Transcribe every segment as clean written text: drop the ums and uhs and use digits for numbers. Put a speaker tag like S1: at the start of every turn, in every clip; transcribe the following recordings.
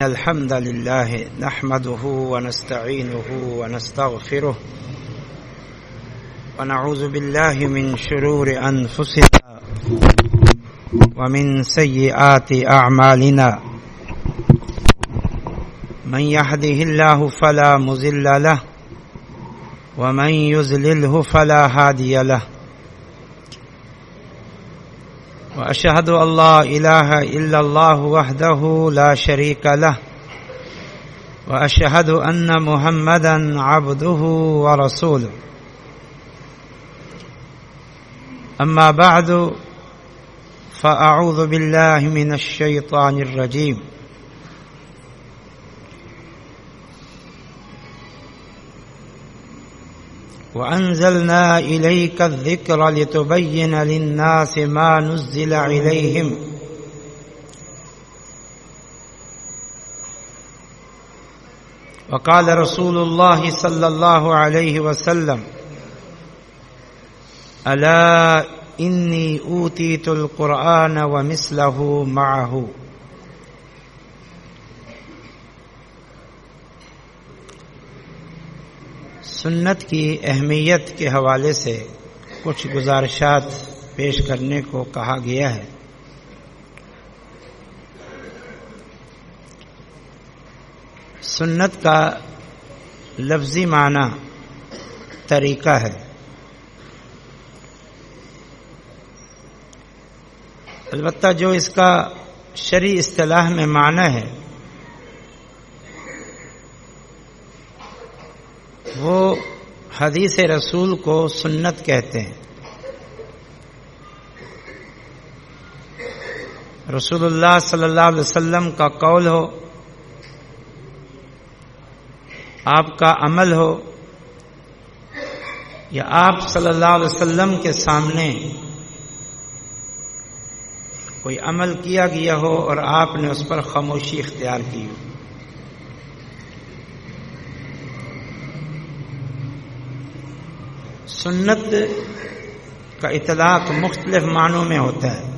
S1: الحمد لله نحمده ونستعينه ونستغفره ونعوذ بالله من شرور أنفسنا ومن سيئات أعمالنا من يهده الله فلا مضل له ومن يضلله فلا هادي له وأشهد أن لا إله إلا الله وحده لا شريك له وأشهد أن محمدا عبده ورسوله أما بعد فأعوذ بالله من الشيطان الرجيم وأنزلنا إليك الذكر لتبين للناس ما نزل إليهم وقال رسول الله صلى الله عليه وسلم ألا إني أوتيت القرآن ومثله معه. سنت کی اہمیت کے حوالے سے کچھ گزارشات پیش کرنے کو کہا گیا ہے۔ سنت کا لفظی معنی طریقہ ہے، البتہ جو اس کا شرعی اصطلاح میں معنی ہے وہ حدیث رسول کو سنت کہتے ہیں۔ رسول اللہ صلی اللہ علیہ وسلم کا قول ہو، آپ کا عمل ہو، یا آپ صلی اللہ علیہ وسلم کے سامنے کوئی عمل کیا گیا ہو اور آپ نے اس پر خاموشی اختیار کی ہو۔ سنت کا اطلاق مختلف معنوں میں ہوتا ہے۔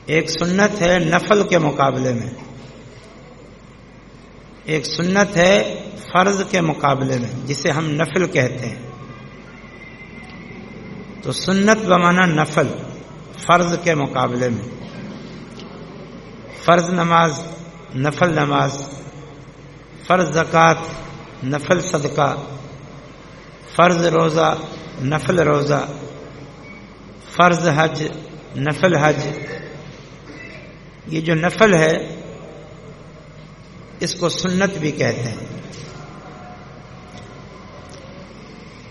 S1: ایک سنت ہے نفل کے مقابلے میں، ایک سنت ہے فرض کے مقابلے میں جسے ہم نفل کہتے ہیں۔ تو سنت بمعنی نفل، فرض کے مقابلے میں۔ فرض نماز، نفل نماز، فرض زکوٰۃ، نفل صدقہ، فرض روزہ، نفل روزہ، فرض حج، نفل حج۔ یہ جو نفل ہے اس کو سنت بھی کہتے ہیں۔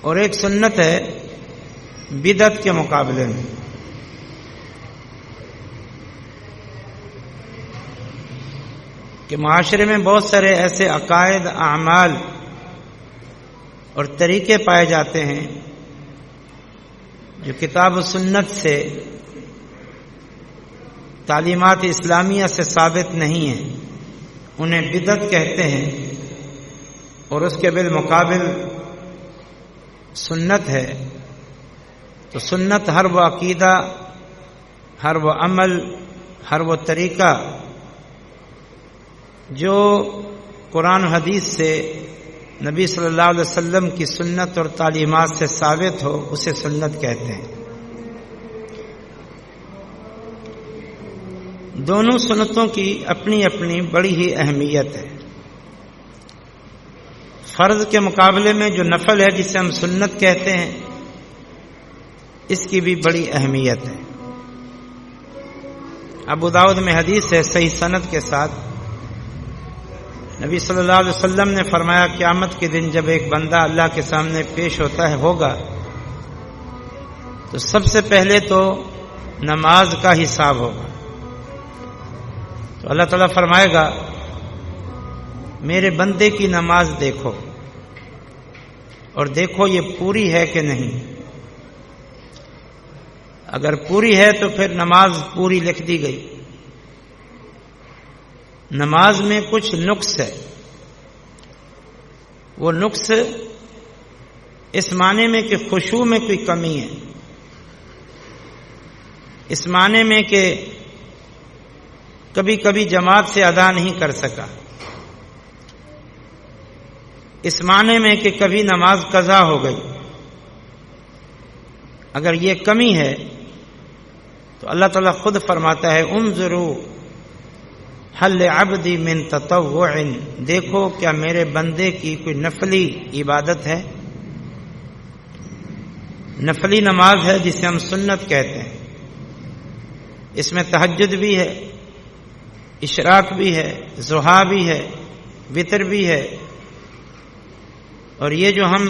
S1: اور ایک سنت ہے بدعت کے مقابلے میں۔ کہ معاشرے میں بہت سارے ایسے عقائد، اعمال اور طریقے پائے جاتے ہیں جو کتاب و سنت سے، تعلیمات اسلامیہ سے ثابت نہیں ہیں، انہیں بدعت کہتے ہیں۔ اور اس کے بالمقابل سنت ہے۔ تو سنت ہر وہ عقیدہ، ہر وہ عمل، ہر وہ طریقہ جو قرآن و حدیث سے، نبی صلی اللہ علیہ وسلم کی سنت اور تعلیمات سے ثابت ہو، اسے سنت کہتے ہیں۔ دونوں سنتوں کی اپنی اپنی بڑی ہی اہمیت ہے۔ فرض کے مقابلے میں جو نفل ہے جسے ہم سنت کہتے ہیں، اس کی بھی بڑی اہمیت ہے۔ ابو داؤد میں حدیث ہے صحیح سند کے ساتھ، نبی صلی اللہ علیہ وسلم نے فرمایا قیامت کے دن جب ایک بندہ اللہ کے سامنے پیش ہوگا تو سب سے پہلے تو نماز کا حساب ہوگا۔ تو اللہ تعالیٰ فرمائے گا میرے بندے کی نماز دیکھو اور دیکھو یہ پوری ہے کہ نہیں۔ اگر پوری ہے تو پھر نماز پوری لکھ دی گئی۔ نماز میں کچھ نقص ہے، وہ نقص اس معنی میں کہ خشوع میں کوئی کمی ہے، اس معنی میں کہ کبھی کبھی جماعت سے ادا نہیں کر سکا، اس معنی میں کہ کبھی نماز قضا ہو گئی۔ اگر یہ کمی ہے تو اللہ تعالیٰ خود فرماتا ہے انظروا هل لعبدی من تطوع، دیکھو کیا میرے بندے کی کوئی نفلی عبادت ہے، نفلی نماز ہے جسے ہم سنت کہتے ہیں۔ اس میں تہجد بھی ہے، اشراق بھی ہے، ضحیٰ بھی ہے، وتر بھی ہے، اور یہ جو ہم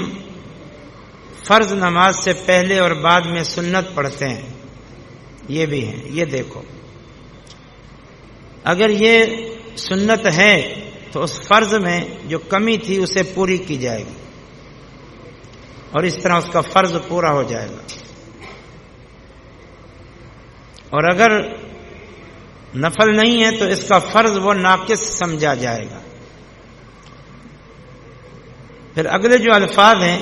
S1: فرض نماز سے پہلے اور بعد میں سنت پڑھتے ہیں یہ بھی ہیں۔ یہ دیکھو اگر یہ سنت ہے تو اس فرض میں جو کمی تھی اسے پوری کی جائے گی اور اس طرح اس کا فرض پورا ہو جائے گا، اور اگر نفل نہیں ہے تو اس کا فرض وہ ناقص سمجھا جائے گا۔ پھر اگلے جو الفاظ ہیں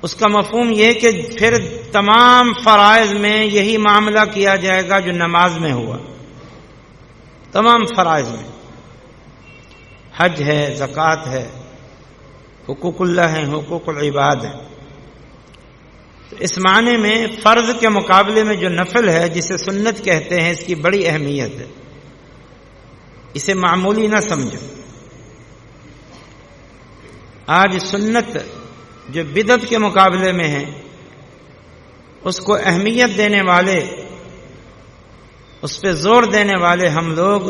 S1: اس کا مفہوم یہ کہ پھر تمام فرائض میں یہی معاملہ کیا جائے گا جو نماز میں ہوا، تمام فرائض میں، حج ہے، زکوٰۃ ہے، حقوق اللہ ہیں، حقوق العباد ہیں۔ تو اس معنی میں فرض کے مقابلے میں جو نفل ہے جسے سنت کہتے ہیں اس کی بڑی اہمیت ہے، اسے معمولی نہ سمجھو۔ آج سنت جو بدعت کے مقابلے میں ہے اس کو اہمیت دینے والے، اس پہ زور دینے والے ہم لوگ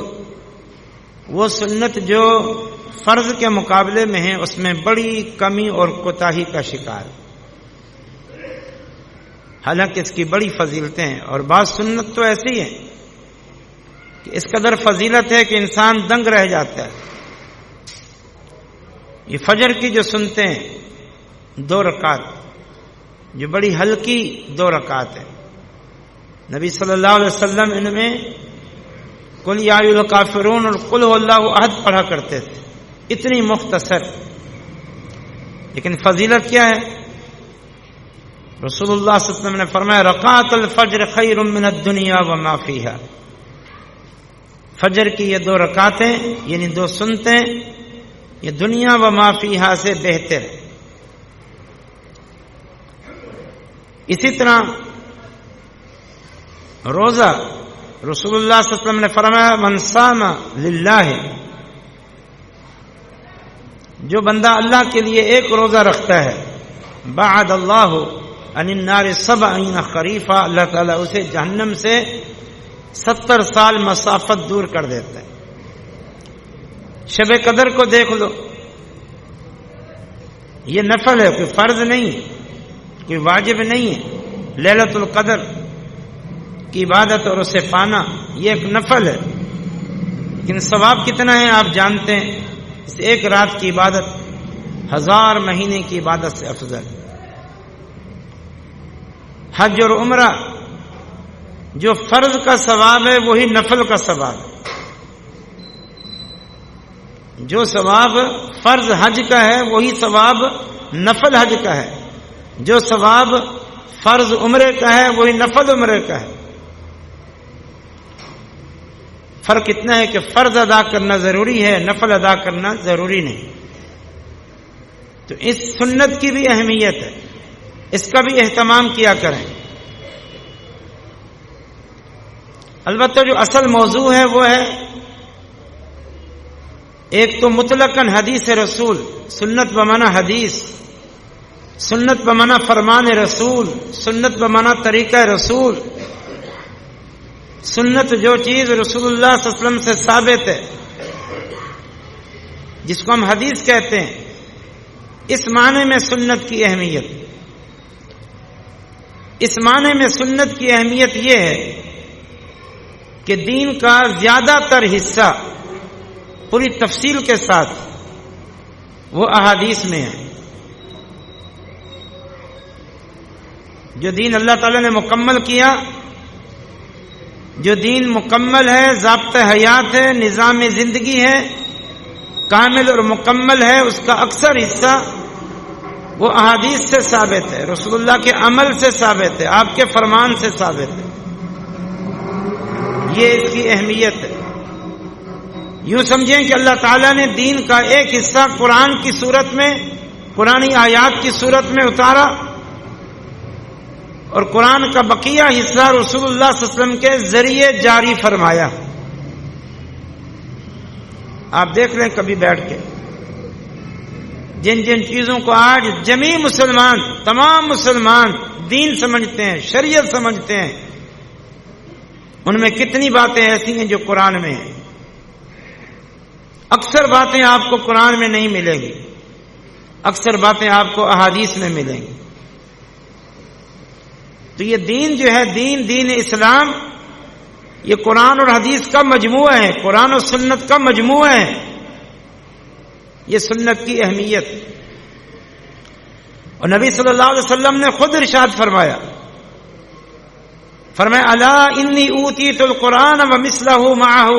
S1: وہ سنت جو فرض کے مقابلے میں ہے اس میں بڑی کمی اور کوتاہی کا شکار، حالانکہ اس کی بڑی فضیلتیں ہیں، اور بعض سنت تو ایسی ہیں کہ اس قدر فضیلت ہے کہ انسان دنگ رہ جاتا ہے۔ یہ فجر کی جو سنتے ہیں 2 رکعت، جو بڑی ہلکی 2 رکعت ہیں، نبی صلی اللہ علیہ وسلم ان میں قل یا ایھا الکافرون اور قل ھو اللہ احد پڑھا کرتے تھے، اتنی مختصر، لیکن فضیلت کیا ہے؟ رسول اللہ صلی اللہ علیہ وسلم نے فرمایا رکعت الفجر خیر من الدنیا وما فیہا، فجر کی یہ 2 رکعتیں یعنی 2 سنتیں یہ دنیا وما فیہا سے بہتر ہے۔ اسی طرح روزہ، رسول اللہ صلی اللہ علیہ وسلم نے فرمایا من صام للہ، جو بندہ اللہ کے لیے ایک روزہ رکھتا ہے بعد اللہ عن النار 70 خریفہ، اللہ تعالیٰ اسے جہنم سے 70 سال مسافت دور کر دیتا ہے۔ شب قدر کو دیکھ لو، یہ نفل ہے، کوئی فرض نہیں ہے، کوئی واجب نہیں ہے۔ لیلۃ القدر کی عبادت اور اسے پانا یہ ایک نفل ہے، لیکن ثواب کتنا ہے آپ جانتے ہیں، اس ایک رات کی عبادت 1000 مہینے کی عبادت سے افضل۔ حج اور عمرہ جو فرض کا ثواب ہے وہی نفل کا ثواب ہے، جو ثواب فرض حج کا ہے وہی ثواب نفل حج کا ہے، جو ثواب فرض عمرے کا ہے وہی نفل عمرے کا ہے۔ فرق اتنا ہے کہ فرض ادا کرنا ضروری ہے، نفل ادا کرنا ضروری نہیں۔ تو اس سنت کی بھی اہمیت ہے، اس کا بھی اہتمام کیا کریں۔ البتہ جو اصل موضوع ہے وہ ہے ایک تو مطلقاً حدیث رسول، سنت بمعنی حدیث، سنت بمعنی فرمان رسول، سنت بمعنی طریقہ رسول، سنت جو چیز رسول اللہ صلی اللہ علیہ وسلم سے ثابت ہے جس کو ہم حدیث کہتے ہیں، اس معنی میں سنت کی اہمیت، اس معنی میں سنت کی اہمیت یہ ہے کہ دین کا زیادہ تر حصہ پوری تفصیل کے ساتھ وہ احادیث میں ہے۔ جو دین اللہ تعالیٰ نے مکمل کیا، جو دین مکمل ہے، ضابطہ حیات ہے، نظام زندگی ہے، کامل اور مکمل ہے، اس کا اکثر حصہ وہ احادیث سے ثابت ہے، رسول اللہ کے عمل سے ثابت ہے، آپ کے فرمان سے ثابت ہے۔ یہ اس کی اہمیت ہے۔ یوں سمجھیں کہ اللہ تعالیٰ نے دین کا ایک حصہ قرآن کی صورت میں، قرآنی آیات کی صورت میں اتارا، اور قرآن کا بقیہ حصہ رسول اللہ صلی اللہ علیہ وسلم کے ذریعے جاری فرمایا۔ آپ دیکھ لیں کبھی بیٹھ کے، جن جن چیزوں کو آج جمیع مسلمان، تمام مسلمان دین سمجھتے ہیں، شریعت سمجھتے ہیں، ان میں کتنی باتیں ایسی ہیں جو قرآن میں ہیں۔ اکثر باتیں آپ کو قرآن میں نہیں ملیں گی، اکثر باتیں آپ کو احادیث میں ملیں گی۔ تو یہ دین جو ہے، دین اسلام، یہ قرآن اور حدیث کا مجموعہ ہے، قرآن اور سنت کا مجموعہ ہے۔ یہ سنت کی اہمیت، اور نبی صلی اللہ علیہ وسلم نے خود ارشاد فرمایا الا انی اوتیت القرآن ومثلہ معہ۔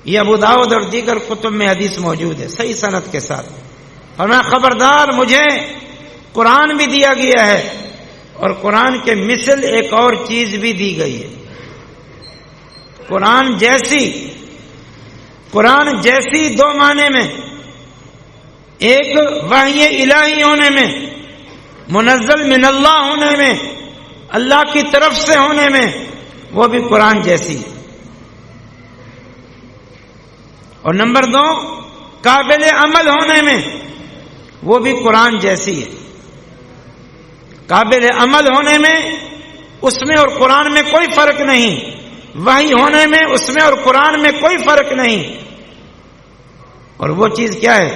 S1: یہ ابو داؤد اور دیگر کتب میں حدیث موجود ہے صحیح سند کے ساتھ۔ فرمایا خبردار، مجھے قرآن بھی دیا گیا ہے اور قرآن کے مثل ایک اور چیز بھی دی گئی ہے۔ قرآن جیسی دو معنی میں، ایک وحی الہی ہونے میں، منزل من اللہ ہونے میں، اللہ کی طرف سے ہونے میں، وہ بھی قرآن جیسی ہے۔ اور نمبر 2، قابل عمل ہونے میں، وہ بھی قرآن جیسی ہے۔ قابل عمل ہونے میں، اس میں اور قرآن میں کوئی فرق نہیں، وحی ہونے میں، اس میں اور قرآن میں کوئی فرق نہیں۔ اور وہ چیز کیا ہے؟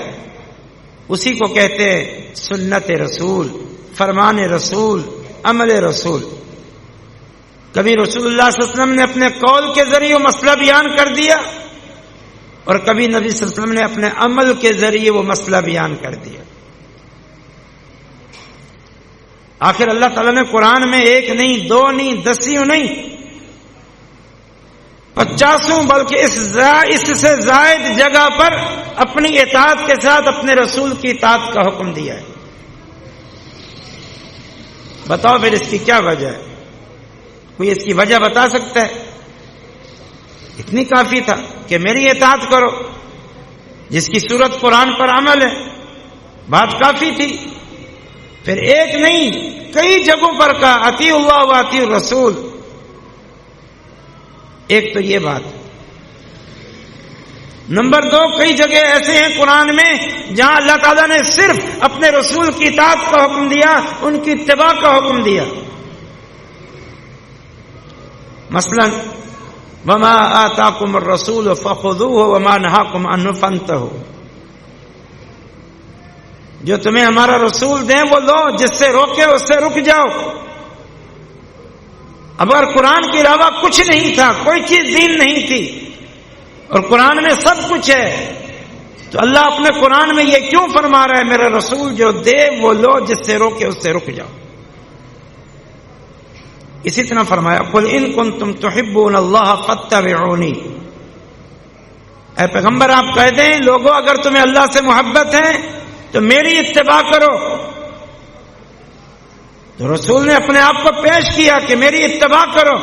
S1: اسی کو کہتے ہیں سنت رسول، فرمان رسول، عمل رسول۔ کبھی رسول اللہ صلی اللہ علیہ وسلم نے اپنے قول کے ذریعے وہ مسئلہ بیان کر دیا، اور کبھی نبی صلی اللہ علیہ وسلم نے اپنے عمل کے ذریعے وہ مسئلہ بیان کر دیا۔ آخر اللہ تعالیٰ نے قرآن میں 1 نہیں، 2 نہیں، 10 نہیں، 50 بلکہ اس سے زائد جگہ پر اپنی اطاعت کے ساتھ اپنے رسول کی اطاعت کا حکم دیا ہے۔ بتاؤ پھر اس کی کیا وجہ ہے؟ کوئی اس کی وجہ بتا سکتا ہے؟ اتنی کافی تھا کہ میری اطاعت کرو، جس کی صورت قرآن پر عمل ہے، بات کافی تھی۔ پھر 1 نہیں، کئی جگہوں پر کہا اطیع اللہ و اطیع الرسول۔ ایک تو یہ بات۔ نمبر 2، کئی جگہ ایسے ہیں قرآن میں جہاں اللہ تعالیٰ نے صرف اپنے رسول کی اطاعت کا حکم دیا، ان کی اتباع کا حکم دیا۔ مثلا وما آتاکم الرسول فخذوہ وما نہاکم عنہ فانتہوا۔ جو تمہیں ہمارا رسول دیں وہ لو، جس سے روکے اس سے رک جاؤ۔ اب اگر قرآن کے علاوہ کچھ نہیں تھا، کوئی چیز دین نہیں تھی، اور قرآن میں سب کچھ ہے، تو اللہ اپنے قرآن میں یہ کیوں فرما رہا ہے میرا رسول جو دے وہ لو، جس سے روکے اس سے رک جاؤ۔ اسی طرح فرمایا قل ان کنتم تحبون اللہ فاتبعونی۔ اے پیغمبر آپ کہہ دیں لوگوں اگر تمہیں اللہ سے محبت ہے تو میری اتباع کرو۔ تو رسول نے اپنے آپ کو پیش کیا کہ میری اتباع کرو،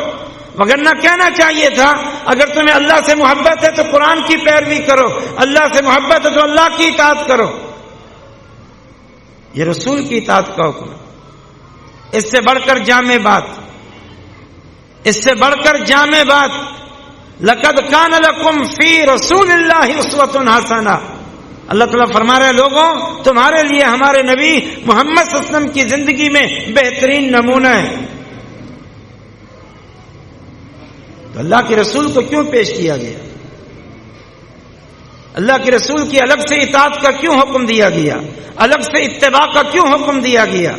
S1: وگرنہ کہنا چاہیے تھا اگر تمہیں اللہ سے محبت ہے تو قرآن کی پیروی کرو، اللہ سے محبت ہے تو اللہ کی اطاعت کرو۔ یہ رسول کی اطاعت کا حکم ہے۔ اس سے بڑھ کر جامع بات، اس سے بڑھ کر جامع بات، لقد کان لکم فی رسول اللہ اسوۃ حسنہ۔ اللہ تعالیٰ فرما رہے ہیں لوگوں تمہارے لیے ہمارے نبی محمد صلی اللہ علیہ وسلم کی زندگی میں بہترین نمونہ ہے۔ تو اللہ کے رسول کو کیوں پیش کیا گیا؟ اللہ کے رسول کی الگ سے اطاعت کا کیوں حکم دیا گیا؟ الگ سے اتباع کا کیوں حکم دیا گیا؟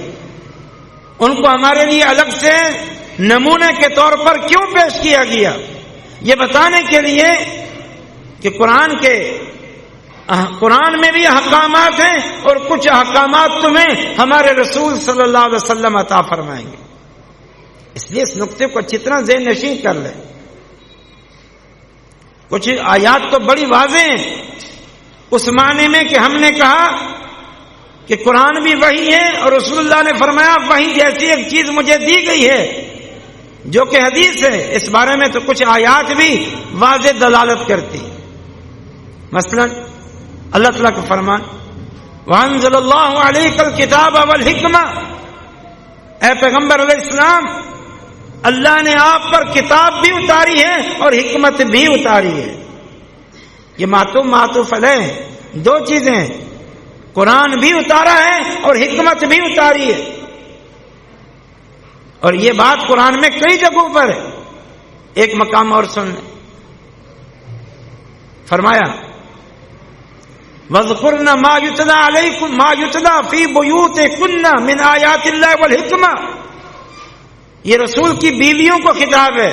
S1: ان کو ہمارے لیے الگ سے نمونے کے طور پر کیوں پیش کیا گیا؟ یہ بتانے کے لیے کہ قرآن میں بھی احکامات ہیں اور کچھ احکامات تمہیں ہمارے رسول صلی اللہ علیہ وسلم عطا فرمائیں گے۔ اس لیے اس نقطے کو اچھی طرح ذہن نشین کر لیں۔ کچھ آیات تو بڑی واضح ہیں اس معنی میں کہ ہم نے کہا کہ قرآن بھی وحی ہے اور رسول اللہ نے فرمایا وحی جیسی ایک چیز مجھے دی گئی ہے، جو کہ حدیث ہے، اس بارے میں تو کچھ آیات بھی واضح دلالت کرتی. مثلا اللہ تعالیٰ کا فرمان وَأَنزَلَ اللَّهُ عَلَيْكَ الْكِتَابَ وَالْحِكْمَةَ، اے پیغمبر علیہ السلام، اللہ نے آپ پر کتاب بھی اتاری ہے اور حکمت بھی اتاری ہے. یہ معطوف علیہ دو چیزیں ہیں، قرآن بھی اتارا ہے اور حکمت بھی اتاری ہے. اور یہ بات قرآن میں کئی جگہوں پر ہے. ایک مقام اور سن لیں، فرمایا وَاذْكُرْنَ مَا يُتْلَى فِي بُيُوتِكُنَّ مِنْ آيَاتِ اللَّهِ وَالْحِكْمَةِ. یہ رسول کی بیویوں کو خطاب ہے.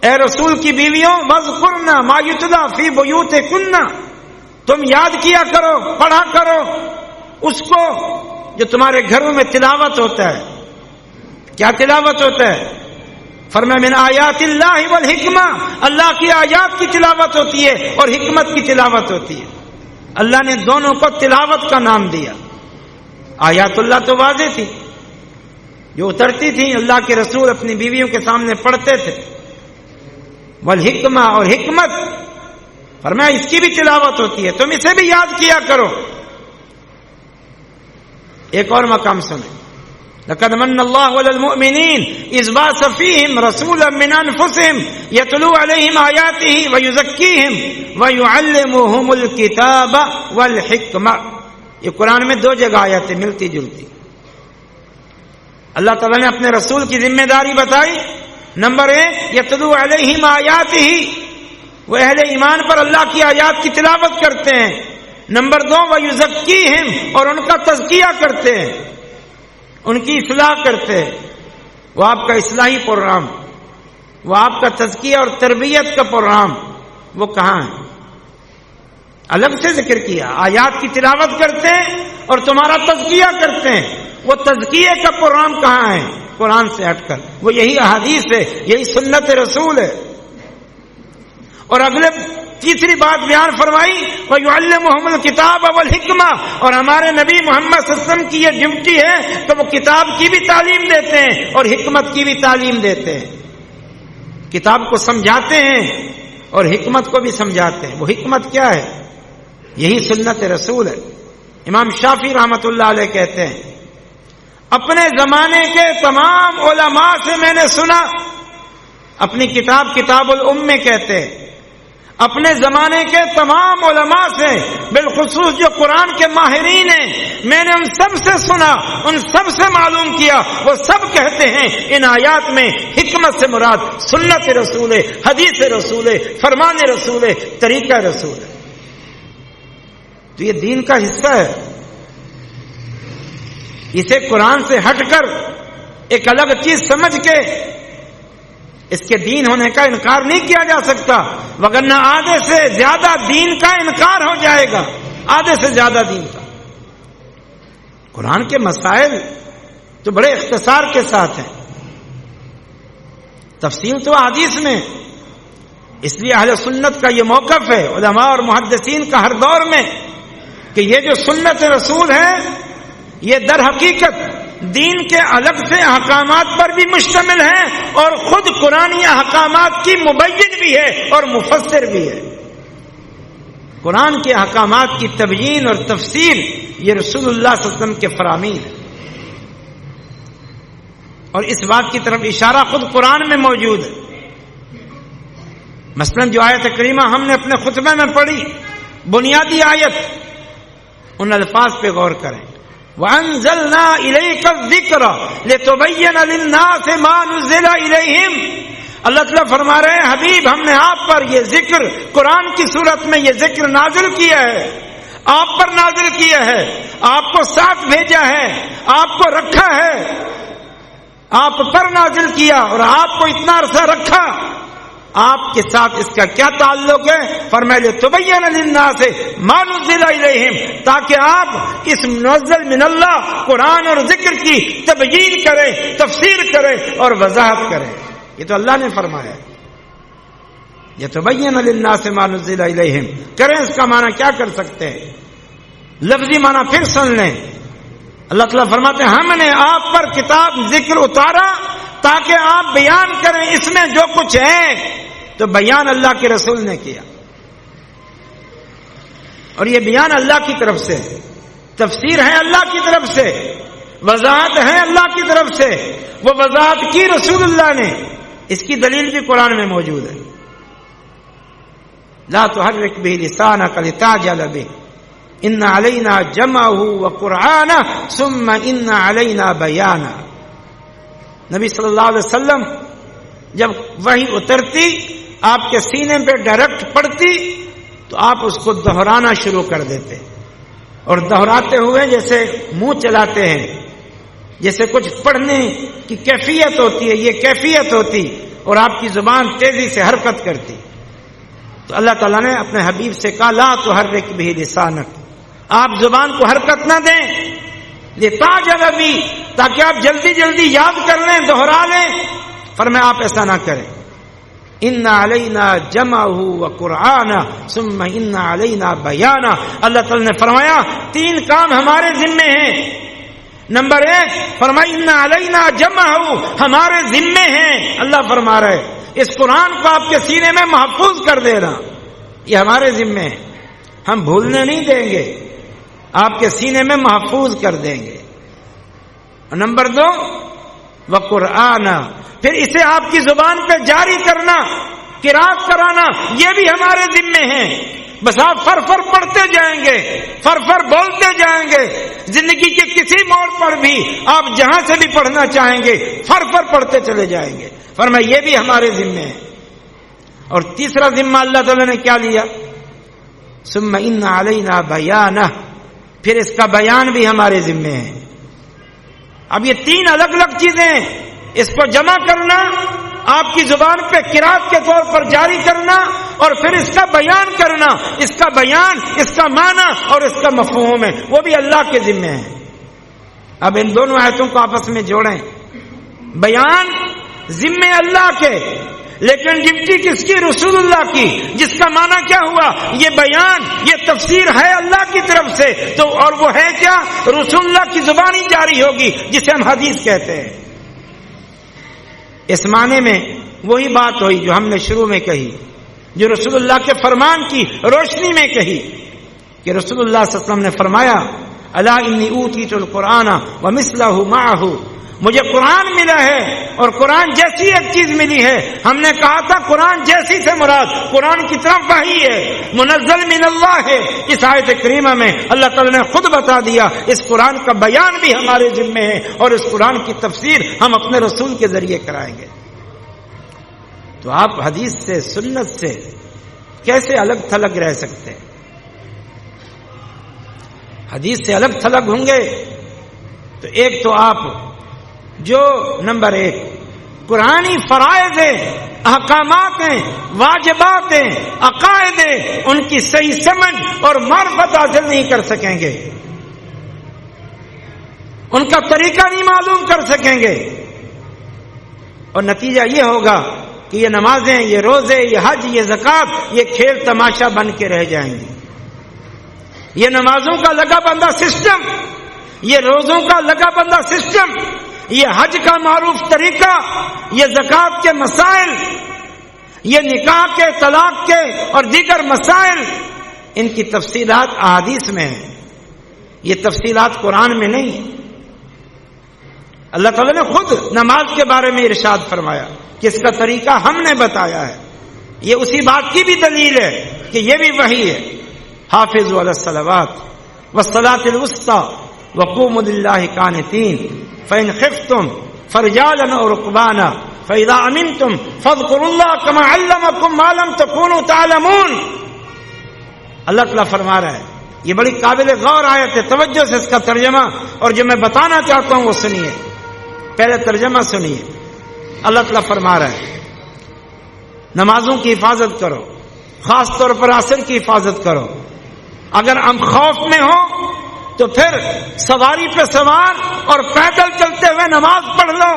S1: اے رسول کی بیویوں، وَاذْكُرْنَ مَا يُتْلَى فِي بُيُوتِكُنَّ، تم یاد کیا کرو، پڑھا کرو اس کو جو تمہارے گھروں میں تلاوت ہوتا ہے. کیا تلاوت ہوتا ہے؟ فرمایا من آیات اللہ والحکمہ، اللہ کی آیات کی تلاوت ہوتی ہے اور حکمت کی تلاوت ہوتی ہے. اللہ نے دونوں کو تلاوت کا نام دیا. آیات اللہ تو واضح تھی، جو اترتی تھی، اللہ کے رسول اپنی بیویوں کے سامنے پڑھتے تھے. والحکمہ، اور حکمت فرمایا اس کی بھی تلاوت ہوتی ہے، تم اسے بھی یاد کیا کرو. ایک اور مقام سنیں، لقد من اللہ علی المؤمنین اذ بعث فیہم رسولا من انفسہم یتلو علیہم آیاتہ ویزکیہم ویعلمہم الکتاب والحکمہ. یہ قرآن میں دو جگہ آیاتیں ملتی جلتی. اللہ تعالیٰ نے اپنے رسول کی ذمہ داری بتائی. نمبر 1 یتلو علیہم آیاتہ، وہ اہل ایمان پر اللہ کی آیات کی تلاوت کرتے ہیں. نمبر 2 ویزکیہم، اور ان کا تزکیہ کرتے ہیں، ان کی اصلاح کرتے ہیں. وہ آپ کا اصلاحی پروگرام، وہ آپ کا تزکیہ اور تربیت کا پروگرام، وہ کہاں ہے؟ الگ سے ذکر کیا. آیات کی تلاوت کرتے ہیں اور تمہارا تزکیہ کرتے ہیں. وہ تزکیے کا پروگرام کہاں ہے قرآن سے ہٹ کر؟ وہ یہی احادیث ہے، یہی سنت رسول ہے. اور اگلے تیسری بات بیان فرمائی وَيُعَلِّمُهُمُ الْكِتَابَ وَالْحِكْمَةَ، اور ہمارے نبی محمد صلی اللہ علیہ وسلم کی یہ ڈیوٹی ہے کہ وہ کتاب کی بھی تعلیم دیتے ہیں اور حکمت کی بھی تعلیم دیتے ہیں. کتاب کو سمجھاتے ہیں اور حکمت کو بھی سمجھاتے ہیں. وہ حکمت کیا ہے؟ یہی سنت رسول ہے. امام شافعی رحمۃ اللہ علیہ کہتے ہیں اپنے زمانے کے تمام علماء سے میں نے سنا، اپنی کتاب کتاب الام میں کہتے ہیں اپنے زمانے کے تمام علماء سے، بالخصوص جو قرآن کے ماہرین ہیں، میں نے ان سب سے سنا، ان سب سے معلوم کیا. وہ سب کہتے ہیں ان آیات میں حکمت سے مراد سنت رسول ہے، حدیث رسول ہے، فرمان رسول ہے، طریقہ رسول ہے. تو یہ دین کا حصہ ہے. اسے قرآن سے ہٹ کر ایک الگ چیز سمجھ کے اس کے دین ہونے کا انکار نہیں کیا جا سکتا، وگرنہ آدھے سے زیادہ دین کا انکار ہو جائے گا. آدھے سے زیادہ دین کا. قرآن کے مسائل تو بڑے اختصار کے ساتھ ہیں، تفصیل تو حدیث میں. اس لیے اہل سنت کا یہ موقف ہے، علماء اور محدثین کا ہر دور میں، کہ یہ جو سنت رسول ہے یہ در حقیقت دین کے الگ سے احکامات پر بھی مشتمل ہے اور خود قرآنی احکامات کی مبین بھی ہے اور مفسر بھی ہے. قرآن کے احکامات کی تبیین اور تفسیر یہ رسول اللہ صلی اللہ علیہ وسلم کے فرامین ہے. اور اس بات کی طرف اشارہ خود قرآن میں موجود ہے. مثلا جو آیت کریمہ ہم نے اپنے خطبے میں پڑھی، بنیادی آیت، ان الفاظ پہ غور کریں. وَأَنزَلْنَا إِلَيْكَ الذِّكْرَ لِتُبَيِّنَ لِلنَّاسِ مَا نُزِّلَ إِلَيْهِمْ. اللہ تعالیٰ فرما رہے ہیں حبیب ہم نے آپ پر یہ ذکر قرآن کی صورت میں یہ ذکر نازل کیا ہے، آپ پر نازل کیا ہے، آپ کو ساتھ بھیجا ہے، آپ کو رکھا ہے، آپ پر نازل کیا اور آپ کو اتنا عرصہ رکھا. آپ کے ساتھ اس کا کیا تعلق ہے؟ فرمایا تبین للناس ما نزل الیہم، تاکہ آپ اس منزل من اللہ قرآن اور ذکر کی تبیین کریں، تفسیر کریں اور وضاحت کریں. یہ تو اللہ نے فرمایا. یہ تبین للناس ما نزل الیہم کریں، اس کا معنی کیا کر سکتے ہیں؟ لفظی معنی پھر سن لیں. اللہ تعالیٰ فرماتے ہیں ہم نے آپ پر کتاب ذکر اتارا تاکہ آپ بیان کریں اس میں جو کچھ ہے تو بیان اللہ کے رسول نے کیا، اور یہ بیان اللہ کی طرف سے، تفسیر ہے اللہ کی طرف سے، وضاحت ہے اللہ کی طرف سے، وہ وضاحت کی رسول اللہ نے، اس کی دلیل بھی قرآن میں موجود ہے۔ لا تحرک به لسانک لتعجل به ان علینا جمعه وقرآنہ ثم ان علینا بیانہ۔ نبی صلی اللہ علیہ وسلم جب وحی اترتی آپ کے سینے پہ ڈائریکٹ پڑتی تو آپ اس کو دہرانا شروع کر دیتے، اور دہراتے ہوئے جیسے منہ چلاتے ہیں، جیسے کچھ پڑھنے کی کیفیت ہوتی ہے، یہ کیفیت ہوتی، اور آپ کی زبان تیزی سے حرکت کرتی۔ تو اللہ تعالیٰ نے اپنے حبیب سے کہا لا تحرک به لسانک، آپ زبان کو حرکت نہ دیں، لتعجل به، تاکہ آپ جلدی جلدی یاد کر لیں، دہرا لیں۔ فرمایا آپ ایسا نہ کریں، ان علینا جمعہ وقرآنہ ثم ان علینا بیانہ۔ اللہ تعالیٰ نے فرمایا 3 کام ہمارے ذمے ہیں۔ نمبر 1 فرمایا ان علینا جمعہ، ہمارے ذمے ہیں، اللہ فرما رہے اس قرآن کو آپ کے سینے میں محفوظ کر دینا، یہ ہمارے ذمے ہے، ہم بھولنے نہیں دیں گے، آپ کے سینے میں محفوظ کر دیں گے۔ نمبر 2 وقرآنہ، پھر اسے آپ کی زبان پہ جاری کرنا، قرات کرانا، یہ بھی ہمارے ذمے ہیں۔ بس آپ فر فر پڑھتے جائیں گے، فر فر بولتے جائیں گے، زندگی کے کسی موڑ پر بھی آپ جہاں سے بھی پڑھنا چاہیں گے فر فر پڑھتے چلے جائیں گے۔ فرمایا یہ بھی ہمارے ذمے ہے۔ اور تیسرا ذمہ اللہ تعالیٰ نے کیا لیا؟ ثم ان علینا بیانہ، پھر اس کا بیان بھی ہمارے ذمے ہے۔ اب یہ 3 الگ الگ چیزیں ہیں، اس کو جمع کرنا، آپ کی زبان پہ قرات کے طور پر جاری کرنا، اور پھر اس کا بیان کرنا، اس کا بیان، اس کا معنی اور اس کا مفہوم ہے، وہ بھی اللہ کے ذمے ہے۔ اب ان دونوں آیتوں کو آپس میں جوڑیں، بیان ذمے اللہ کے، لیکن ڈیوٹی کس کی؟ رسول اللہ کی، جس کا معنی کیا ہوا؟ یہ بیان، یہ تفسیر ہے اللہ کی طرف سے، تو اور وہ ہے کیا؟ رسول اللہ کی زبان ہی جاری ہوگی، جسے ہم حدیث کہتے ہیں۔ اس معنی میں وہی بات ہوئی جو ہم نے شروع میں کہی، جو رسول اللہ کے فرمان کی روشنی میں کہی، کہ رسول اللہ صلی اللہ علیہ وسلم نے فرمایا الا انی اوتیت القرآن ومثلہ معہ، مجھے قرآن ملا ہے اور قرآن جیسی ایک چیز ملی ہے۔ ہم نے کہا تھا قرآن جیسی سے مراد قرآن کی طرف وحی ہے، منزل من اللہ ہے۔ اس آیت کریمہ میں اللہ تعالیٰ نے خود بتا دیا اس قرآن کا بیان بھی ہمارے ذمے ہے، اور اس قرآن کی تفسیر ہم اپنے رسول کے ذریعے کرائیں گے۔ تو آپ حدیث سے، سنت سے کیسے الگ تھلگ رہ سکتے ہیں؟ حدیث سے الگ تھلگ ہوں گے تو ایک تو آپ جو نمبر 1 قرآنی فرائض ہیں، احکامات ہیں، واجبات ہیں، عقائد ہیں، ان کی صحیح سمجھ اور معرفت حاصل نہیں کر سکیں گے، ان کا طریقہ نہیں معلوم کر سکیں گے، اور نتیجہ یہ ہوگا کہ یہ نمازیں، یہ روزے، یہ حج، یہ زکوٰۃ، یہ کھیل تماشا بن کے رہ جائیں گی۔ یہ نمازوں کا لگا بندہ سسٹم، یہ روزوں کا لگا بندہ سسٹم، یہ حج کا معروف طریقہ، یہ زکوٰۃ کے مسائل، یہ نکاح کے، طلاق کے اور دیگر مسائل، ان کی تفصیلات احادیث میں ہیں، یہ تفصیلات قرآن میں نہیں ہیں۔ اللہ تعالیٰ نے خود نماز کے بارے میں ارشاد فرمایا کہ اس کا طریقہ ہم نے بتایا ہے، یہ اسی بات کی بھی دلیل ہے کہ یہ بھی وحی ہے۔ حافظوا علی الصلوات والصلاۃ الوسطی وقوموا للہ قانتین فإن خفتم فرجالا أو ركبانا فإذا أمنتم فاذكروا الله كما علمكم ما لم تكونوا تعلمون۔ اللہ تعالیٰ فرما رہا ہے، یہ بڑی قابل غور آیت ہے، توجہ سے اس کا ترجمہ اور جو میں بتانا چاہتا ہوں وہ سنیے۔ پہلے ترجمہ سنیے۔ اللہ تعالیٰ فرما رہا ہے نمازوں کی حفاظت کرو، خاص طور پر عصر کی حفاظت کرو۔ اگر ہم خوف میں ہوں تو پھر سواری پہ سوار اور پیدل چلتے ہوئے نماز پڑھ لو۔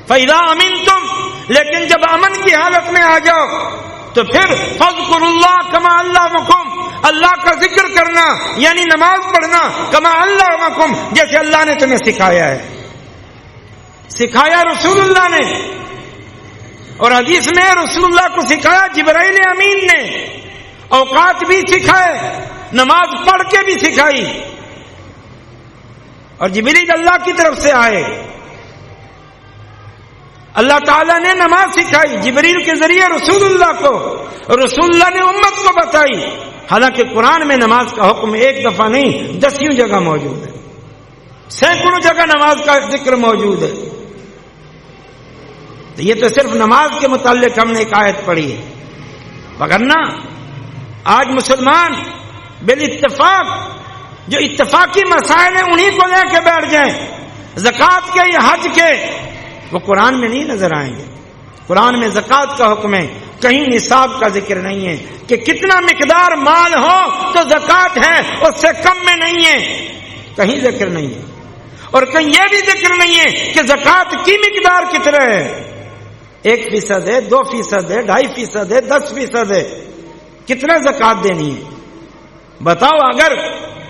S1: فَإِذَا أَمِنْتُمْ، لیکن جب امن کی حالت میں آ جاؤ تو پھر فَاذْكُرُوا اللَّهَ كَمَا عَلَّمَكُمْ، اللہ کا ذکر کرنا یعنی نماز پڑھنا، كَمَا عَلَّمَكُمْ، جیسے اللہ نے تمہیں سکھایا ہے۔ سکھایا رسول اللہ نے، اور حدیث میں رسول اللہ کو سکھایا جبرائیل امین نے، اوقات بھی سکھائے، نماز پڑھ کے بھی سکھائی، اور جبریل اللہ کی طرف سے آئے، اللہ تعالیٰ نے نماز سکھائی جبریل کے ذریعے رسول اللہ کو، اور رسول اللہ نے امت کو بتائی۔ حالانکہ قرآن میں نماز کا حکم ایک دفعہ نہیں 10 جگہ موجود ہے، سینکڑوں جگہ نماز کا ذکر موجود ہے۔ تو یہ تو صرف نماز کے متعلق ہم نے ایک آیت پڑھی ہے، وگرنہ آج مسلمان بالاتفاق جو اتفاقی مسائل ہیں انہی کو لے کے بیٹھ جائیں، زکوٰۃ کے یا حج کے، وہ قرآن میں نہیں نظر آئیں گے۔ قرآن میں زکوٰۃ کا حکم ہے، کہیں نصاب کا ذکر نہیں ہے کہ کتنا مقدار مال ہو تو زکوٰۃ ہے، اس سے کم میں نہیں ہے، کہیں ذکر نہیں ہے۔ اور کہیں یہ بھی ذکر نہیں ہے کہ زکوٰۃ کی مقدار کتنا ہے، 1% ہے، 2% ہے، 2.5% ہے، 10% ہے، کتنا زکوٰۃ دینی ہے؟ بتاؤ۔ اگر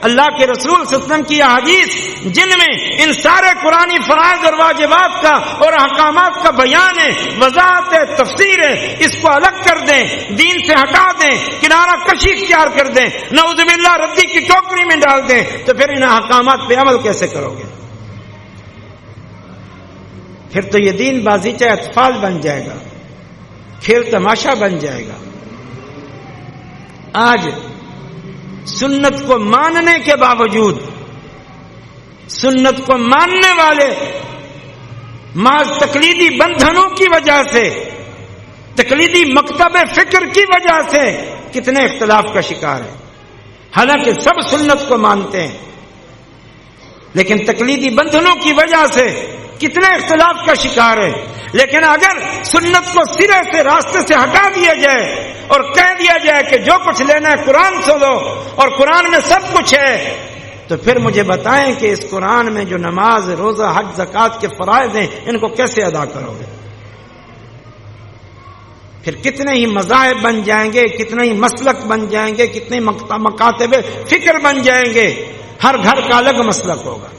S1: اللہ کے رسول صلی اللہ علیہ وسلم کی احادیث جن میں ان سارے قرآنی فرائض اور واجبات کا اور احکامات کا بیان ہے، وضاحت ہے، تفسیر ہے، اس کو الگ کر دیں، دین سے ہٹا دیں، کنارہ کشی اختیار کر دیں، نعوذ باللہ ردی کی ٹوکری میں ڈال دیں، تو پھر ان احکامات پہ عمل کیسے کرو گے؟ پھر تو یہ دین بازیچہ اطفال بن جائے گا، کھیل تماشا بن جائے گا۔ آج سنت کو ماننے کے باوجود، سنت کو ماننے والے محض تقلیدی بندھنوں کی وجہ سے، تقلیدی مکتب فکر کی وجہ سے کتنے اختلاف کا شکار ہے۔ حالانکہ سب سنت کو مانتے ہیں، لیکن تقلیدی بندھنوں کی وجہ سے کتنے اختلاف کا شکار ہے۔ لیکن اگر سنت کو سرے سے راستے سے ہٹا دیا جائے اور کہہ دیا جائے کہ جو کچھ لینا ہے قرآن سے لو اور قرآن میں سب کچھ ہے، تو پھر مجھے بتائیں کہ اس قرآن میں جو نماز، روزہ، حج، زکوٰۃ کے فرائض ہیں ان کو کیسے ادا کرو گے؟ پھر کتنے ہی مذاہب بن جائیں گے، کتنے ہی مسلک بن جائیں گے، کتنے مکاتب فکر بن جائیں گے، ہر گھر کا الگ مسلک ہوگا،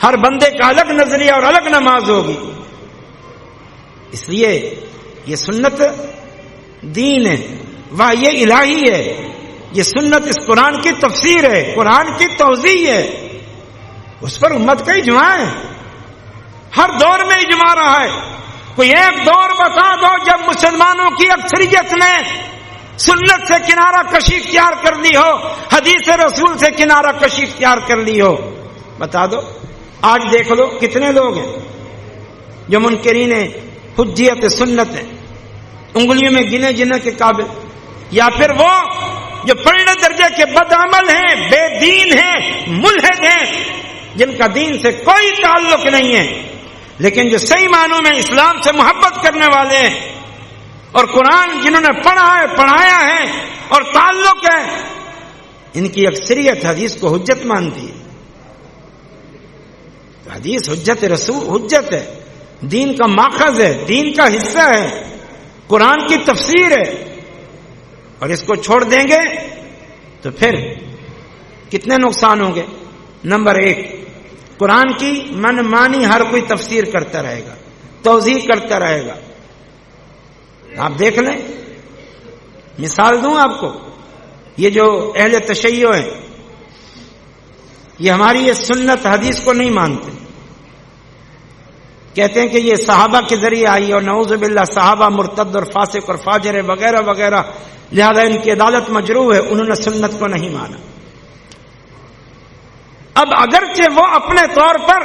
S1: ہر بندے کا الگ نظریہ اور الگ نماز ہوگی۔ اس لیے یہ سنت دین ہے، وحی الہی ہے، یہ سنت اس قرآن کی تفسیر ہے، قرآن کی توضیح ہے، اس پر امت کا اجماع ہے، ہر دور میں اجماع رہا ہے۔ کوئی ایک دور بتا دو جب مسلمانوں کی اکثریت نے سنت سے کنارہ کشی اختیار کر لی ہو، حدیث رسول سے کنارہ کشی اختیار کر لی ہو، بتا دو۔ آج دیکھ لو کتنے لوگ ہیں جو منکرین حجیت سنت ہیں، انگلیوں میں گنے جنے کے قابل، یا پھر وہ جو پڑھنے درجے کے بدعمل ہیں، بے دین ہیں، ملحد ہیں، جن کا دین سے کوئی تعلق نہیں ہے، لیکن جو صحیح معنوں میں اسلام سے محبت کرنے والے ہیں اور قرآن جنہوں نے پڑھا ہے، پڑھایا ہے اور تعلق ہے، ان کی اکثریت حدیث کو حجت مانتی ہے۔ حدیث حجت رسول، حجت ہے، دین کا ماخذ ہے، دین کا حصہ ہے، قرآن کی تفسیر ہے، اور اس کو چھوڑ دیں گے تو پھر کتنے نقصان ہوں گے؟ نمبر 1، قرآن کی من مانی ہر کوئی تفسیر کرتا رہے گا، توضیح کرتا رہے گا۔ آپ دیکھ لیں، مثال دوں آپ کو، یہ جو اہل تشیع ہیں، یہ ہماری یہ سنت حدیث کو نہیں مانتے، کہتے ہیں کہ یہ صحابہ کے ذریعے آئی اور نعوذ باللہ صحابہ مرتد اور فاسق اور فاجر وغیرہ وغیرہ، لہذا ان کی عدالت مجروح ہے، انہوں نے سنت کو نہیں مانا۔ اب اگرچہ وہ اپنے طور پر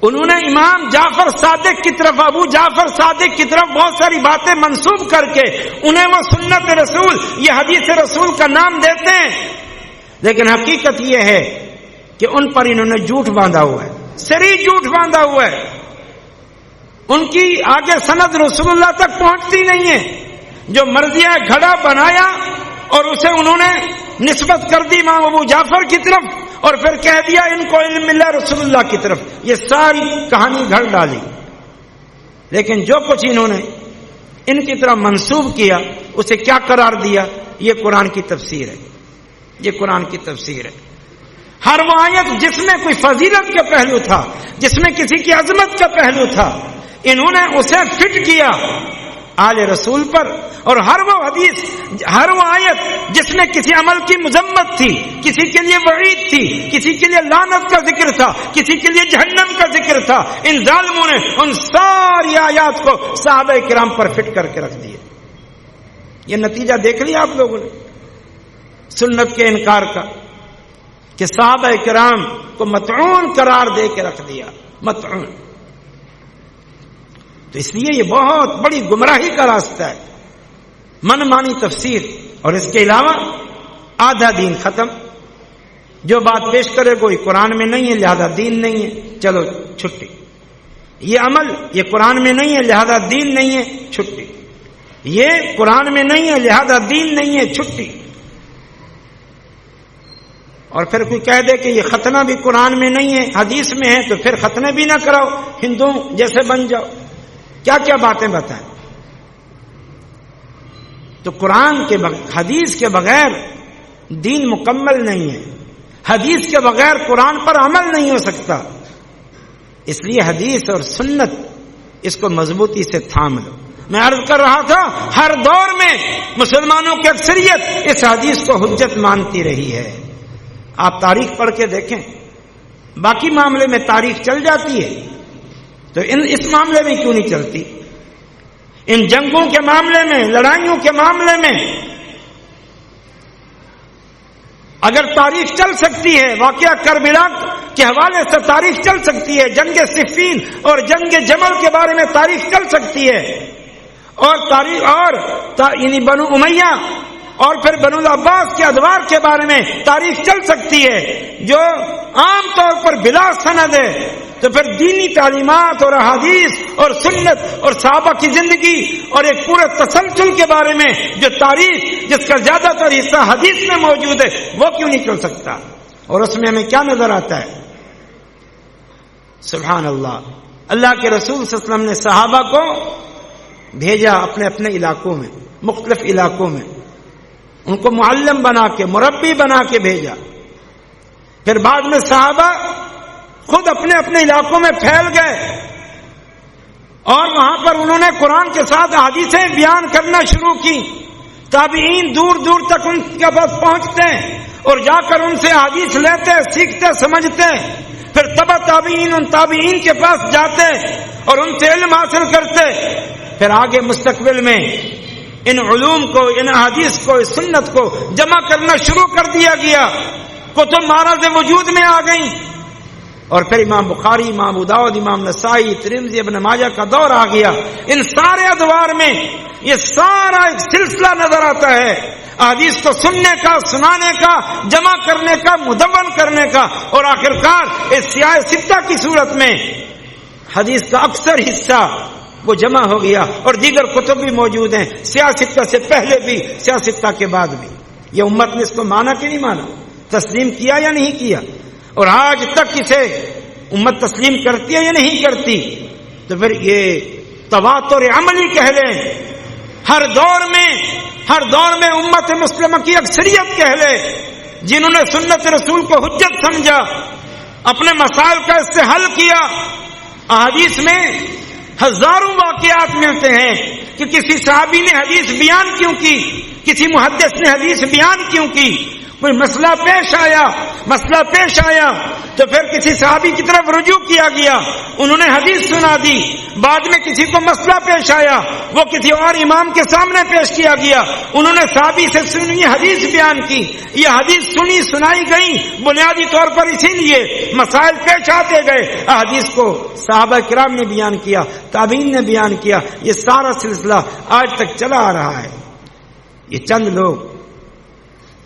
S1: انہوں نے امام جعفر صادق کی طرف، ابو جعفر صادق کی طرف بہت ساری باتیں منسوب کر کے انہیں وہ سنت رسول، یہ حدیث رسول کا نام دیتے ہیں، لیکن حقیقت یہ ہے کہ ان پر انہوں نے جھوٹ باندھا ہوا ہے، صریح جھوٹ باندھا ہوا ہے، ان کی آگے سند رسول اللہ تک پہنچتی نہیں ہے۔ جو مرضیہ گھڑا بنایا اور اسے انہوں نے نسبت کر دی امام ابو جعفر کی طرف، اور پھر کہہ دیا ان کو علم ملا رسول اللہ کی طرف، یہ ساری کہانی گھڑ ڈالی۔ لیکن جو کچھ انہوں نے ان کی طرف منسوب کیا اسے کیا قرار دیا؟ یہ قرآن کی تفسیر ہے، یہ قرآن کی تفسیر ہے۔ ہر وہ آیت جس میں کوئی فضیلت کا پہلو تھا، جس میں کسی کی عظمت کا پہلو تھا، انہوں نے اسے فٹ کیا آل رسول پر، اور ہر وہ حدیث، ہر وہ آیت جس میں کسی عمل کی مذمت تھی، کسی کے لیے وعید تھی، کسی کے لیے لعنت کا ذکر تھا، کسی کے لیے جہنم کا ذکر تھا، ان ظالموں نے ان ساری آیات کو صحابہ کرام پر فٹ کر کے رکھ دیا۔ یہ نتیجہ دیکھ لیا آپ لوگوں نے سنت کے انکار کا، کہ صحابہ کرام کو مطعون قرار دے کے رکھ دیا، مطعون۔ تو اس لیے یہ بہت بڑی گمراہی کا راستہ ہے، من مانی تفسیر، اور اس کے علاوہ آدھا دین ختم۔ جو بات پیش کرے کوئی قرآن میں نہیں ہے لہذا دین نہیں ہے، چلو چھٹی۔ یہ عمل یہ قرآن میں نہیں ہے لہذا دین نہیں ہے، چھٹی۔ یہ قرآن میں نہیں ہے لہذا دین نہیں ہے، چھٹی۔ اور پھر کوئی کہہ دے کہ یہ ختنہ بھی قرآن میں نہیں ہے حدیث میں ہے، تو پھر ختنہ بھی نہ کراؤ، ہندو جیسے بن جاؤ۔ کیا کیا باتیں بتائیں۔ تو قرآن کے حدیث کے بغیر دین مکمل نہیں ہے، حدیث کے بغیر قرآن پر عمل نہیں ہو سکتا۔ اس لیے حدیث اور سنت اس کو مضبوطی سے تھام لو۔ میں عرض کر رہا تھا ہر دور میں مسلمانوں کی اکثریت اس حدیث کو حجت مانتی رہی ہے۔ آپ تاریخ پڑھ کے دیکھیں، باقی معاملے میں تاریخ چل جاتی ہے تو اس معاملے میں کیوں نہیں چلتی؟ ان جنگوں کے معاملے میں، لڑائیوں کے معاملے میں اگر تاریخ چل سکتی ہے، واقعہ کربلا کے حوالے سے تاریخ چل سکتی ہے، جنگ صفین اور جنگ جمل کے بارے میں تاریخ چل سکتی ہے، اور تاریخ اور یعنی بنو امیہ اور پھر بنو العباس کے ادوار کے بارے میں تاریخ چل سکتی ہے جو عام طور پر بلا سند ہے، تو پھر دینی تعلیمات اور احادیث اور سنت اور صحابہ کی زندگی اور ایک پورے تسلسل کے بارے میں جو تاریخ جس کا زیادہ تر حصہ حدیث میں موجود ہے وہ کیوں نہیں چل سکتا؟ اور اس میں ہمیں کیا نظر آتا ہے؟ سبحان اللہ، اللہ کے رسول صلی اللہ علیہ وسلم نے صحابہ کو بھیجا اپنے اپنے علاقوں میں، مختلف علاقوں میں، ان کو معلم بنا کے، مربی بنا کے بھیجا۔ پھر بعد میں صحابہ خود اپنے اپنے علاقوں میں پھیل گئے اور وہاں پر انہوں نے قرآن کے ساتھ حدیثیں بیان کرنا شروع کی۔ تابعین دور دور تک ان کے پاس پہنچتے اور جا کر ان سے حدیث لیتے، سیکھتے، سمجھتے۔ پھر تبع تابعین ان تابعین کے پاس جاتے اور ان سے علم حاصل کرتے۔ پھر آگے مستقبل میں ان علوم کو، ان احادیث کو، اس سنت کو جمع کرنا شروع کر دیا گیا، کتب معرض وجود میں آ گئیں، اور پھر امام بخاری، امام ابو داؤد، امام نسائی، ترمذی، ابن ماجہ کا دور آ گیا۔ ان سارے ادوار میں یہ سارا ایک سلسلہ نظر آتا ہے، حدیث کو سننے کا، سنانے کا، جمع کرنے کا، مدون کرنے کا، اور آخرکار اس سیاہ ستہ کی صورت میں حدیث کا اکثر حصہ وہ جمع ہو گیا، اور دیگر کتب بھی موجود ہیں، سیاہ ستہ سے پہلے بھی، سیاہ ستہ کے بعد بھی۔ یہ امت نے اس کو مانا کہ نہیں مانا؟ تسلیم کیا یا نہیں کیا؟ اور آج تک اسے امت تسلیم کرتی ہے یا نہیں کرتی؟ تو پھر یہ تواتر عملی کہہ لیں، ہر دور میں امت مسلمہ کی اکثریت کہہ لے، جنہوں نے سنت رسول کو حجت سمجھا، اپنے مسائل کا اس سے حل کیا۔ احادیث میں ہزاروں واقعات ملتے ہیں کہ کسی صحابی نے حدیث بیان کیوں کی، کسی محدث نے حدیث بیان کیوں کی، کوئی مسئلہ پیش آیا تو پھر کسی صحابی کی طرف رجوع کیا گیا، انہوں نے حدیث سنا دی۔ بعد میں کسی کو مسئلہ پیش آیا، وہ کسی اور امام کے سامنے پیش کیا گیا، انہوں نے صحابی سے سنی حدیث بیان کی۔ یہ حدیث سنائی گئی بنیادی طور پر اسی لیے مسائل پیش آتے گئے، حدیث کو صحابہ کرام نے بیان کیا، تابعین نے بیان کیا۔ یہ سارا سلسلہ آج تک چلا آ رہا ہے۔ یہ چند لوگ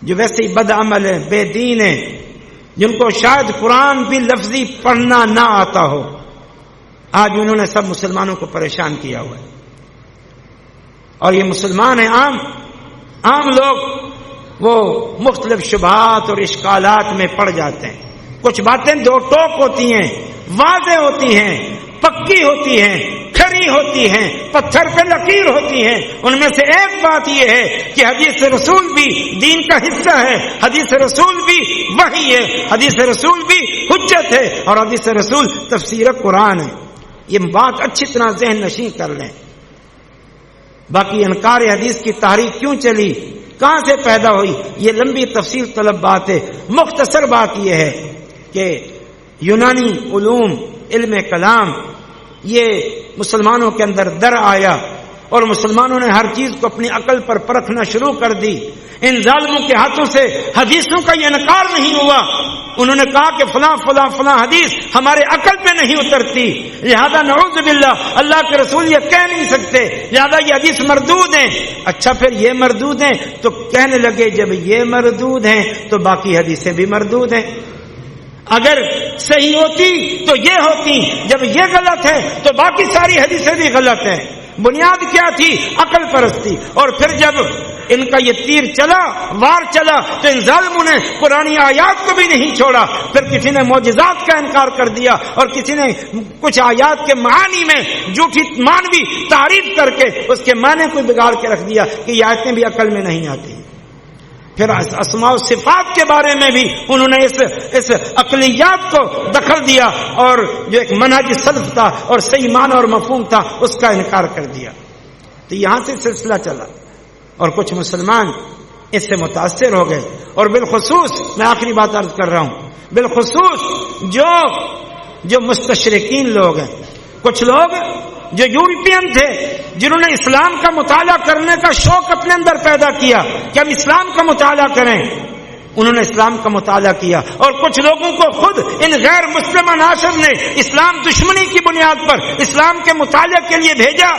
S1: جو ویسے ہی بد عمل ہیں، بے دین ہیں، جن کو شاید قرآن بھی لفظی پڑھنا نہ آتا ہو، آج انہوں نے سب مسلمانوں کو پریشان کیا ہوا ہے۔ اور یہ مسلمان ہیں، عام لوگ، وہ مختلف شبہات اور اشکالات میں پڑ جاتے ہیں۔ کچھ باتیں دو ٹوک ہوتی ہیں، واضح ہوتی ہیں، پکی ہوتی ہیں، کھری نشانی ہوتی ہیں، پتھر پہ لکیر ہوتی ہیں۔ ان میں سے ایک بات یہ ہے کہ حدیث رسول بھی دین کا حصہ ہے، حدیث رسول بھی وحی ہے، حدیث رسول بھی حجت ہے، اور حدیث رسول تفسیر قرآن ہے۔ یہ بات اچھی طرح ذہن نشین کر لیں۔ باقی انکار حدیث کی تحریک کیوں چلی، کہاں سے پیدا ہوئی، یہ لمبی تفصیل طلب بات ہے۔ مختصر بات یہ ہے کہ یونانی علوم، علم کلام، یہ مسلمانوں کے اندر در آیا اور مسلمانوں نے ہر چیز کو اپنی عقل پر پرکھنا شروع کر دی۔ ان ظالموں کے ہاتھوں سے حدیثوں کا یہ انکار نہیں ہوا۔ انہوں نے کہا کہ فلاں فلاں فلاں حدیث ہمارے عقل پہ نہیں اترتی، لہذا نعوذ باللہ اللہ کے رسول یہ کہہ نہیں سکتے، لہذا یہ حدیث مردود ہیں۔ اچھا پھر یہ مردود ہیں تو کہنے لگے جب یہ مردود ہیں تو باقی حدیثیں بھی مردود ہیں، اگر صحیح ہوتی تو یہ ہوتی، جب یہ غلط ہے تو باقی ساری حدیثیں بھی غلط ہیں۔ بنیاد کیا تھی؟ عقل پرستی۔ اور پھر جب ان کا یہ تیر چلا، وار چلا، تو ان ظالموں نے قرآنی آیات کو بھی نہیں چھوڑا۔ پھر کسی نے معجزات کا انکار کر دیا اور کسی نے کچھ آیات کے معانی میں جھوٹی مانوی تعریف کر کے اس کے معنی کو بگاڑ کے رکھ دیا کہ یہ آیتیں بھی عقل میں نہیں آتی۔ پھر اسماء و صفات کے بارے میں بھی انہوں نے اس عقلیات کو دخل دیا اور جو ایک منہج سلف تھا اور صحیح معنی اور مفہوم تھا اس کا انکار کر دیا۔ تو یہاں سے سلسلہ چلا اور کچھ مسلمان اس سے متاثر ہو گئے، اور بالخصوص میں آخری بات عرض کر رہا ہوں، بالخصوص جو مستشرقین لوگ ہیں، کچھ لوگ جو یورپین تھے جنہوں نے اسلام کا مطالعہ کرنے کا شوق اپنے اندر پیدا کیا کہ ہم اسلام کا مطالعہ کریں، انہوں نے اسلام کا مطالعہ کیا، اور کچھ لوگوں کو خود ان غیر مسلم عناصر نے اسلام دشمنی کی بنیاد پر اسلام کے مطالعے کے لیے بھیجا،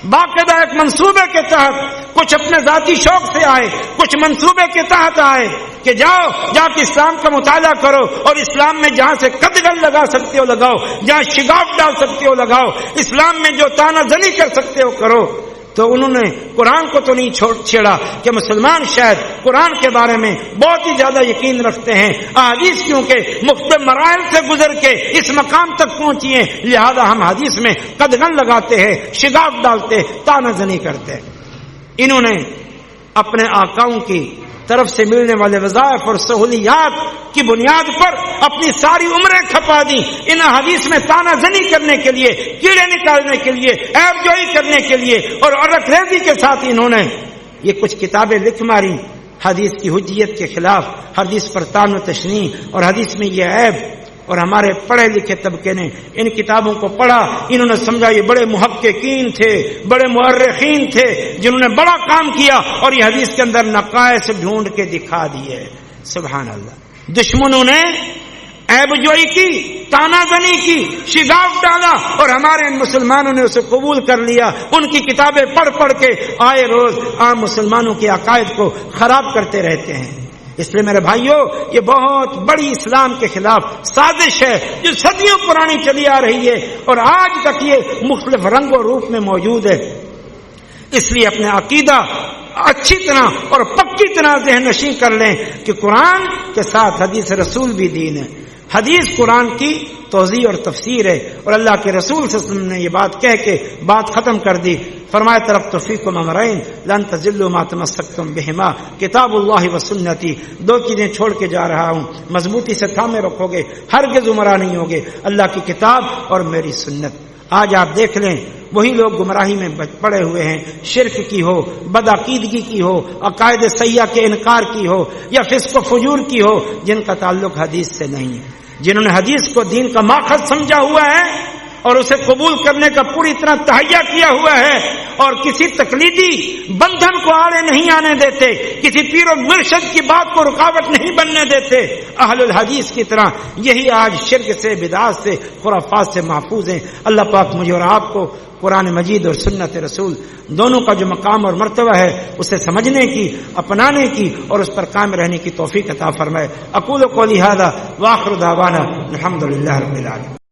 S1: باقاعدہ ایک منصوبے کے تحت۔ کچھ اپنے ذاتی شوق سے آئے، کچھ منصوبے کے تحت آئے کہ جا کے اسلام کا مطالعہ کرو اور اسلام میں جہاں سے قدغن لگا سکتے ہو لگاؤ، جہاں شگاف ڈال سکتے ہو لگاؤ، اسلام میں جو تانا زنی کر سکتے ہو کرو۔ تو انہوں نے قرآن کو تو نہیں چھیڑا کہ مسلمان شاید قرآن کے بارے میں بہت ہی زیادہ یقین رکھتے ہیں، احادیث کیونکہ مختلف مراحل سے گزر کے اس مقام تک پہنچی ہیں، لہذا ہم حدیث میں قدغن لگاتے ہیں، شگاف ڈالتے، تانا زنی کرتے ہیں۔ انہوں نے اپنے آقاؤں کی طرف سے ملنے والے وظائف اور سہولیات کی بنیاد پر اپنی ساری عمریں کھپا دی ان حدیث میں تانا زنی کرنے کے لیے، کیڑے نکالنے کے لیے، عیب جوئی کرنے کے لیے، اور عرق ریزی کے ساتھ انہوں نے یہ کچھ کتابیں لکھ ماری حدیث کی حجیت کے خلاف، حدیث پر طعن و تشنیع اور حدیث میں یہ عیب۔ اور ہمارے پڑھے لکھے طبقے نے ان کتابوں کو پڑھا، انہوں نے سمجھا یہ بڑے محققین تھے، بڑے مؤرخین تھے جنہوں نے بڑا کام کیا، اور یہ حدیث کے اندر نقائص ڈھونڈ کے دکھا دیے۔ سبحان اللہ۔ دشمنوں نے عیب جوئی کی، تانا زنی کی، شگاف ڈالا، اور ہمارے مسلمانوں نے اسے قبول کر لیا، ان کی کتابیں پڑھ پڑھ کے آئے روز عام مسلمانوں کے عقائد کو خراب کرتے رہتے ہیں۔ اس لیے میرے بھائیوں، یہ بہت بڑی اسلام کے خلاف سازش ہے جو صدیوں پرانی چلی آ رہی ہے اور آج تک یہ مختلف رنگ و روپ میں موجود ہے۔ اس لیے اپنے عقیدہ اچھی طرح اور پکی طرح ذہن نشین کر لیں کہ قرآن کے ساتھ حدیث رسول بھی دین ہے، حدیث قرآن کی توضیح اور تفسیر ہے، اور اللہ کے رسول صلی اللہ علیہ وسلم نے یہ بات کہہ کے بات ختم کر دی۔ فرمایا ترکت فیکم امرین لن تضلوا ما تمسکتم بہما کتاب اللہ و سنتی، دو چیزیں چھوڑ کے جا رہا ہوں، مضبوطی سے تھامے رکھو گے، ہرگز گمراہ نہیں ہوگے، اللہ کی کتاب اور میری سنت۔ آج آپ دیکھ لیں وہی لوگ گمراہی میں پڑے ہوئے ہیں، شرک کی ہو، بدعقیدگی کی ہو، عقائد سیاح کے انکار کی ہو، یا فسق و فجور کی ہو، جن کا تعلق حدیث سے نہیں ہے، جنہوں نے حدیث کو دین کا ماخذ سمجھا ہوا ہے اور اسے قبول کرنے کا پوری طرح تہیہ کیا ہوا ہے، اور کسی تقلیدی بندھن کو آڑے نہیں آنے دیتے، کسی پیر و مرشد کی بات کو رکاوٹ نہیں بننے دیتے، اہل الحدیث کی طرح یہی آج شرک سے، بدعات سے، خرافات سے محفوظ ہیں۔ اللہ پاک مجھے اور آپ کو قرآن مجید اور سنت رسول دونوں کا جو مقام اور مرتبہ ہے اسے سمجھنے کی، اپنانے کی اور اس پر قائم رہنے کی توفیق عطا فرمائے۔ اقول قولی ھذا واخر دعوانا الحمد للہ رب العالمین۔